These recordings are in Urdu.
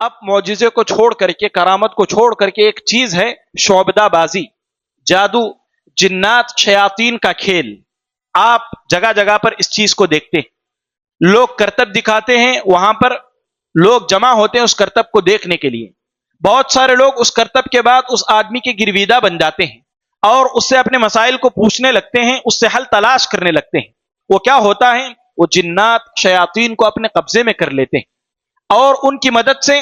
اب معجزے کو چھوڑ کر کے، کرامت کو چھوڑ کر کے ایک چیز ہے شعبدہ بازی، جادو، جنات، شیاطین کا کھیل. آپ جگہ جگہ پر اس چیز کو دیکھتے ہیں. لوگ کرتب دکھاتے ہیں، وہاں پر لوگ جمع ہوتے ہیں اس کرتب کو دیکھنے کے لیے. بہت سارے لوگ اس کرتب کے بعد اس آدمی کے گرویدہ بن جاتے ہیں اور اس سے اپنے مسائل کو پوچھنے لگتے ہیں، اس سے حل تلاش کرنے لگتے ہیں. وہ کیا ہوتا ہے؟ وہ جنات، شیاطین کو اپنے قبضے میں کر لیتے ہیں اور ان کی مدد سے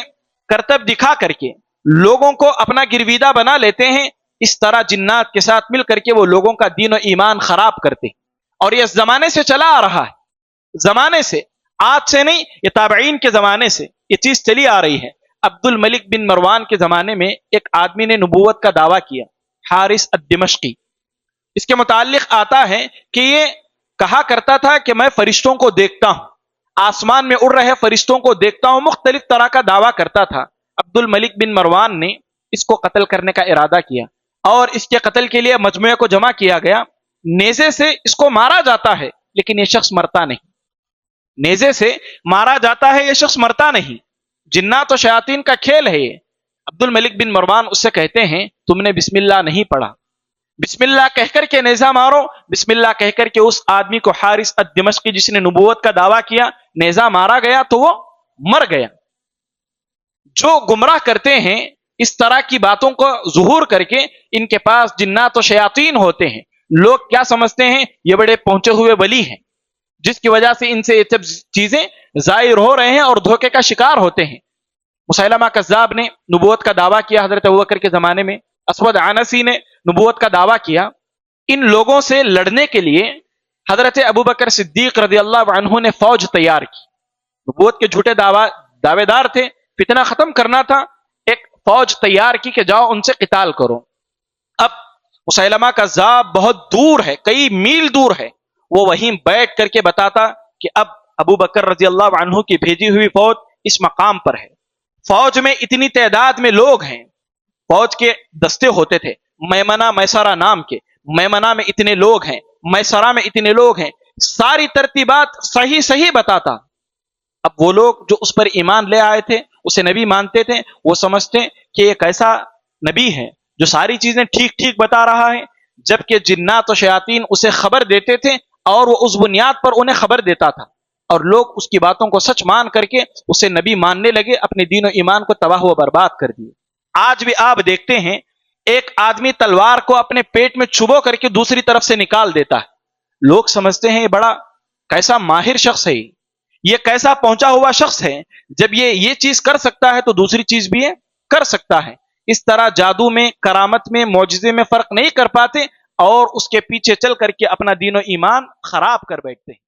کرتب دکھا کر کے لوگوں کو اپنا گرویدہ بنا لیتے ہیں. اس طرح جنات کے ساتھ مل کر کے وہ لوگوں کا دین و ایمان خراب کرتے ہیں. اور یہ زمانے سے چلا آ رہا ہے، زمانے سے، آج سے نہیں، یہ تابعین کے زمانے سے یہ چیز چلی آ رہی ہے. عبد الملک بن مروان کے زمانے میں ایک آدمی نے نبوت کا دعویٰ کیا، حارث الدمشقی. اس کے متعلق آتا ہے کہ یہ کہا کرتا تھا کہ میں فرشتوں کو دیکھتا ہوں، آسمان میں اڑ رہے فرشتوں کو دیکھتا ہوں. مختلف طرح کا دعویٰ کرتا تھا. عبد الملک بن مروان نے اس کو قتل کرنے کا ارادہ کیا اور اس کے قتل کے لیے مجموعے کو جمع کیا گیا. نیزے سے اس کو مارا جاتا ہے لیکن یہ شخص مرتا نہیں. نیزے سے مارا جاتا ہے، یہ شخص مرتا نہیں. جنات و شیاطین کا کھیل ہے یہ. عبد الملک بن مروان اس سے کہتے ہیں تم نے بسم اللہ نہیں پڑھا، بسم اللہ کہہ کر کے نیزہ مارو. بسم اللہ کہہ کر کے اس آدمی کو، حارث الدمشقی جس نے نبوت کا دعویٰ کیا، نیزہ مارا گیا تو وہ مر گیا. جو گمراہ کرتے ہیں اس طرح کی باتوں کو ظہور کر کے، ان کے پاس جنات و شیاطین ہوتے ہیں. لوگ کیا سمجھتے ہیں؟ یہ بڑے پہنچے ہوئے ولی ہیں، جس کی وجہ سے ان سے یہ سب چیزیں ظاہر ہو رہے ہیں اور دھوکے کا شکار ہوتے ہیں. مسیلمہ کذاب نے نبوت کا دعویٰ کیا حضرت ابوبکر کے زمانے میں. اسود عنسی نے نبوت کا دعویٰ کیا. ان لوگوں سے لڑنے کے لیے حضرت ابوبکر صدیق رضی اللہ عنہ نے فوج تیار کی. نبوت کے جھوٹے دعوے دار تھے، فتنہ ختم کرنا تھا. ایک فوج تیار کی کہ جاؤ ان سے قتال کرو. اب مسیلمہ کذاب بہت دور ہے، کئی میل دور ہے. وہ وہیں بیٹھ کر کے بتاتا کہ اب ابوبکر رضی اللہ عنہ کی بھیجی ہوئی فوج اس مقام پر ہے. فوج میں اتنی تعداد میں لوگ ہیں. فوج کے دستے ہوتے تھے میمنہ میسرہ نام کے. میمنہ میں اتنے لوگ ہیں، میسرہ میں اتنے لوگ ہیں. ساری ترتیبات صحیح بتاتا. اب وہ لوگ جو اس پر ایمان لے آئے تھے، اسے نبی مانتے تھے، وہ سمجھتے کہ یہ کیسا نبی ہے جو ساری چیزیں ٹھیک بتا رہا ہے. جبکہ جنات و شیاطین اسے خبر دیتے تھے اور وہ اس بنیاد پر انہیں خبر دیتا تھا اور لوگ اس کی باتوں کو سچ مان کر کے اسے نبی ماننے لگے، اپنے دین و ایمان کو تباہ و برباد کر دیے. آج بھی آپ دیکھتے ہیں ایک آدمی تلوار کو اپنے پیٹ میں چبو کر کے دوسری طرف سے نکال دیتا ہے. لوگ سمجھتے ہیں یہ بڑا کیسا ماہر شخص ہے، یہ کیسا پہنچا ہوا شخص ہے، جب یہ چیز کر سکتا ہے تو دوسری چیز بھی کر سکتا ہے. اس طرح جادو میں، کرامت میں، معجزے میں فرق نہیں کر پاتے اور اس کے پیچھے چل کر کے اپنا دین و ایمان خراب کر بیٹھتے ہیں.